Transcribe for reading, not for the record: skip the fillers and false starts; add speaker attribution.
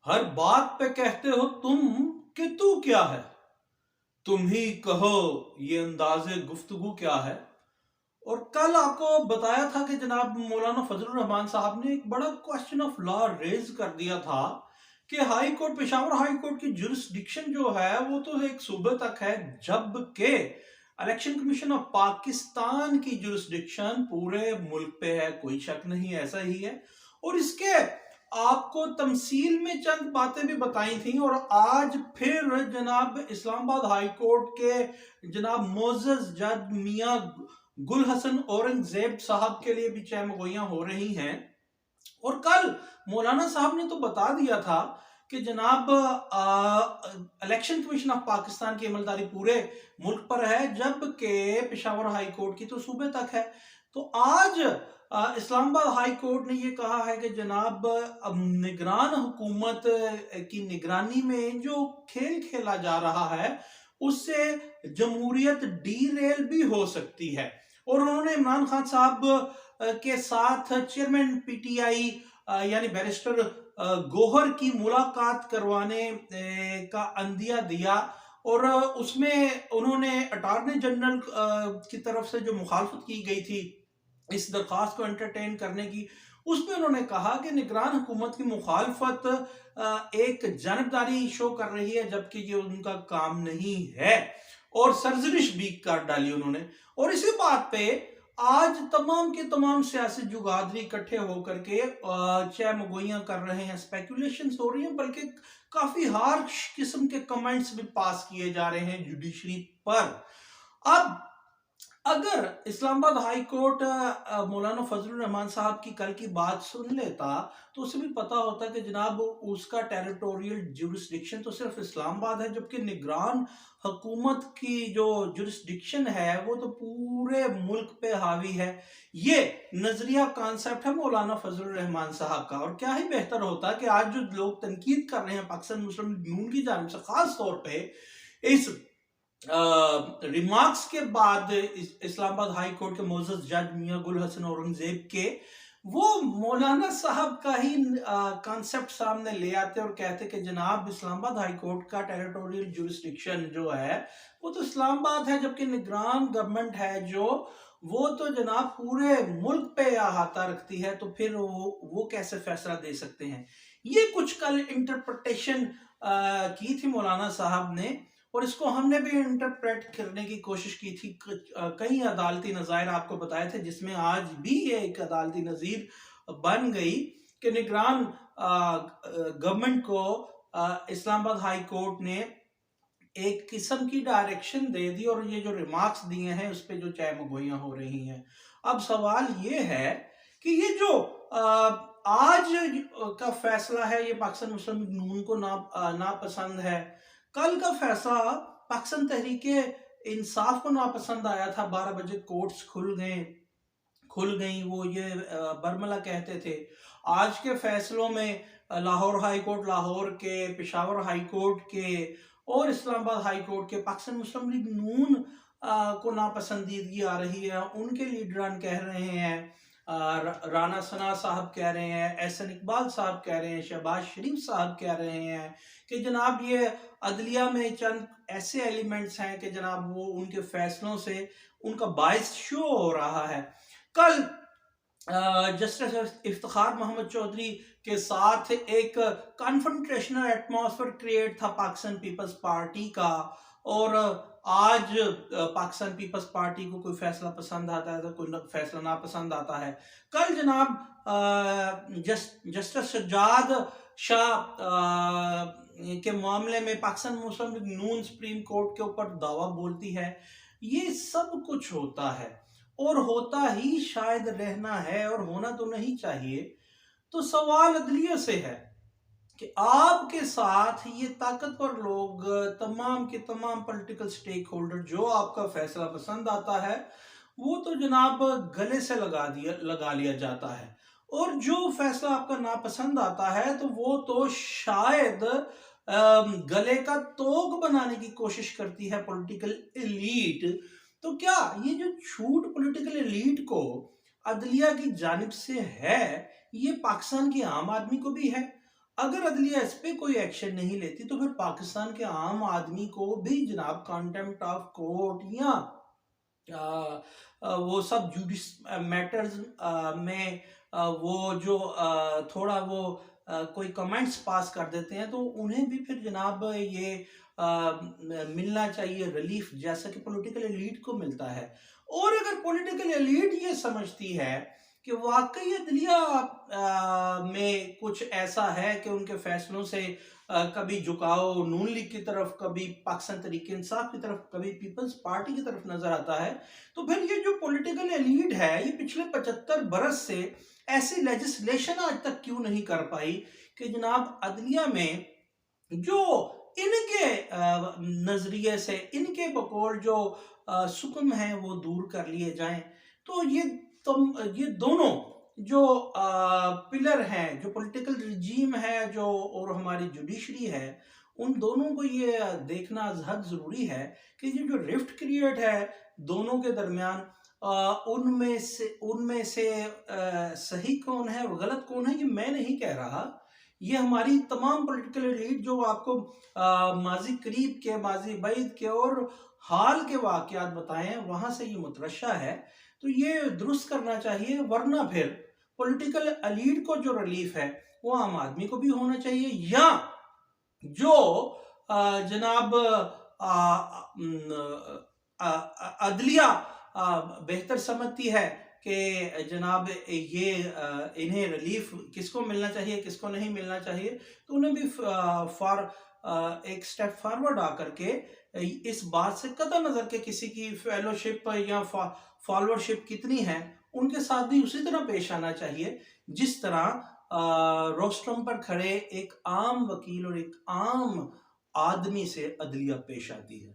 Speaker 1: हर बात पे कहते हो तुम कि तू क्या है। तुम ही कहो ये अंदाज़े गुफ्तगू क्या है। और कल आपको बताया था कि जनाब मौलाना फजलुर रहमान साहब ने एक बड़ा क्वेश्चन ऑफ लॉ रेज कर दिया था कि high court, Peshawar high court की जुरिस्डिक्शन जो है वो तो एक सूबे तक है, जबकि इलेक्शन कमीशन ऑफ पाकिस्तान की जुरिस्डिक्शन पूरे मुल्क पे है। कोई शक नहीं, ऐसा ही है। और इसके आपको तमसील में चंद बातें भी बताई थी। और आज फिर जनाब इस्लामाबाद हाई कोर्ट के जनाब मोअज़्ज़ज़ जज मियां गुल हसन औरंगजेब साहब के लिए भी चहमगोइयां हो रही हैं। और कल मौलाना साहब ने तो बता दिया था कि जनाब इलेक्शन कमीशन ऑफ पाकिस्तान की अमलदारी पूरे मुल्क पर है, जबकि पेशावर हाई कोर्ट की तो सूबे तक है। तो आज इस्लामाबाद हाई कोर्ट ने ये कहा है कि जनाब अब निगरान हुकूमत की निगरानी में जो खेल खेला जा रहा है उससे जमहूरियत डीरेल भी हो सकती है। और उन्होंने इमरान खान साहब के साथ चेयरमैन पीटीआई यानी बैरिस्टर गोहर की मुलाकात करवाने का अंदिया दिया। और उसमें उन्होंने अटॉर्नी जनरल की तरफ से जो मुखालफत की गई थी इस दरख्वास्त को एंटरटेन करने की, उसमें उन्होंने कहा कि निगरान हुकूमत की मुखालफत एक जानबदारी शो कर रही है, जबकि ये उनका काम नहीं है। और सरजरिश भी कर डाली उन्होंने। और इसी बात पे आज तमाम के तमाम सियासी जुगादरी इकट्ठे होकर के चहमगोइयां कर रहे हैं, स्पेकुलेशंस हो रही हैं, बल्कि काफी हार्श किस्म के कमेंट्स भी पास किए जा रहे हैं जुडिशरी पर। अब अगर इस्लामाबाद हाई कोर्ट मौलाना फजलुर रहमान साहब की कल की बात सुन लेता तो उसे भी पता होता कि जनाब उसका टेरिटोरियल जुरिस्डिक्शन तो सिर्फ इस्लामाबाद है, जबकि निगरान हुकूमत की जो जुरिस्डिक्शन है वो तो पूरे मुल्क पे हावी है। ये नजरिया कॉन्सेप्ट है मौलाना फजलुर रहमान साहब का। और क्या ही बेहतर होता कि आज जो लोग तनकीद कर रहे हैं पाकिस्तान मुस्लिम लीग नून की जानिब से, खास तौर पे इस रिमार्क्स के बाद इस्लामाबाद हाई कोर्ट के मोअज़्ज़ज़ जज मियां गुल हसन औरंगजेब के, वो मौलाना साहब का ही कॉन्सेप्ट सामने ले आते और कहते कि जनाब इस्लामाबाद हाई कोर्ट का टेरिटोरियल जुरिस्डिक्शन जो है वो तो इस्लामाबाद है, जबकि निगरान गवर्नमेंट है जो वो तो जनाब पूरे मुल्क पे अहाता रखती है। तो फिर वो कैसे फैसला दे सकते हैं। ये कुछ कल इंटरप्रिटेशन की थी मौलाना साहब ने, और इसको हमने भी इंटरप्रेट करने की कोशिश की थी। कई अदालती नज़ायर आपको बताए थे, जिसमें आज भी ये एक अदालती नज़ीर बन गई कि निगरान गवर्नमेंट को इस्लामाबाद हाई कोर्ट ने एक किस्म की डायरेक्शन दे दी। और ये जो रिमार्क्स दिए हैं उस पर जो चहमगोइयां हो रही हैं। अब सवाल ये है कि ये जो आज का फैसला है ये पाकिस्तान मुस्लिम लीग नून को नापसंद है। कल का फैसला पाकिस्तान तहरीके इंसाफ को नापसंद आया था। 12 बजे कोर्ट्स खुल गई, वो ये बरमला कहते थे। आज के फैसलों में लाहौर हाई कोर्ट लाहौर के, पेशावर हाई कोर्ट के और इस्लामाबाद हाई कोर्ट के पाकिस्तान मुस्लिम लीग नून को नापसंदीदगी आ रही है। उनके लीडरान कह रहे हैं, राना सना साहब कह रहे हैं, एहसन इकबाल साहब कह रहे हैं, शहबाज शरीफ साहब कह रहे हैं कि जनाब ये अदलिया में चंद ऐसे एलिमेंट्स हैं कि जनाब वो उनके फैसलों से उनका बायस शो हो रहा है। कल जस्टिस इफ्तिखार मोहम्मद चौधरी के साथ एक कॉन्फ्रंटेशनल एटमॉस्फेयर क्रिएट था पाकिस्तान पीपल्स पार्टी का। और आज पाकिस्तान पीपल्स पार्टी को कोई फैसला पसंद आता है तो कोई फैसला ना पसंद आता है। कल जनाब जस्टिस सज्जाद शाह के मामले में पाकिस्तान मुस्लिम लीग नून सुप्रीम कोर्ट के ऊपर दावा बोलती है। ये सब कुछ होता है और होता ही शायद रहना है और होना तो नहीं चाहिए। तो सवाल अदलिया से है कि आपके साथ ये ताकतवर लोग, तमाम के तमाम पॉलिटिकल स्टेक होल्डर, जो आपका फैसला पसंद आता है वो तो जनाब गले से लगा लिया जाता है। और जो फैसला आपका नापसंद आता है तो वो तो शायद गले का तोग बनाने की कोशिश करती है पॉलिटिकल एलीट। तो क्या ये जो छूट पॉलिटिकल एलीट को अदलिया की जानिब से है, ये पाकिस्तान की आम आदमी को भी है? اگر عدلیہ اس پہ کوئی ایکشن نہیں لیتی تو پھر پاکستان کے عام آدمی کو بھی جناب کانٹمپٹ آف کورٹ یا وہ سب جوڈیس میٹرز میں وہ جو تھوڑا وہ کوئی کمنٹس پاس کر دیتے ہیں تو انہیں بھی پھر جناب یہ ملنا چاہیے ریلیف، جیسا کہ پولیٹیکل ایلیٹ کو ملتا ہے۔ اور اگر پولیٹیکل ایلیٹ یہ سمجھتی ہے کہ واقعی عدلیہ میں کچھ ایسا ہے کہ ان کے فیصلوں سے کبھی جھکاؤ نون لیگ کی طرف، کبھی پاکستان تحریک انصاف کی طرف، کبھی پیپلز پارٹی کی طرف نظر آتا ہے، تو پھر یہ جو پولیٹیکل ایلیٹ ہے یہ پچھلے 75 برس سے ایسی لیجسلیشن آج تک کیوں نہیں کر پائی کہ جناب عدلیہ میں جو ان کے نظریے سے ان کے بقول جو سکم ہیں وہ دور کر لیے جائیں۔ تو یہ دونوں جو پلر ہیں، جو پولیٹیکل رجیم ہے جو اور ہماری جوڈیشری ہے، ان دونوں کو یہ دیکھنا از حد ضروری ہے کہ یہ جو رفٹ کریٹ ہے دونوں کے درمیان، ان میں سے صحیح کون ہے اور غلط کون ہے یہ میں نہیں کہہ رہا، یہ ہماری تمام پولیٹیکل ایلیٹ جو آپ کو ماضی قریب کے، ماضی بعید کے اور حال کے واقعات بتائیں وہاں سے یہ مترشح ہے۔ تو یہ درست کرنا چاہیے، ورنہ پھر پولیٹیکل ایلیٹ کو جو ریلیف ہے وہ عام آدمی کو بھی ہونا چاہیے، یا جو جناب عدلیہ بہتر سمجھتی ہے کہ جناب یہ انہیں ریلیف کس کو ملنا چاہیے کس کو نہیں ملنا چاہیے، تو انہیں بھی ایک سٹیپ فارورڈ آ کر کے اس بات سے قطع نظر کہ کسی کی فیلوشپ یا فالوورشپ کتنی ہے، ان کے ساتھ بھی اسی طرح پیش آنا چاہیے جس طرح روسٹرم پر کھڑے ایک عام وکیل اور ایک عام آدمی سے عدلیہ پیش آتی ہے۔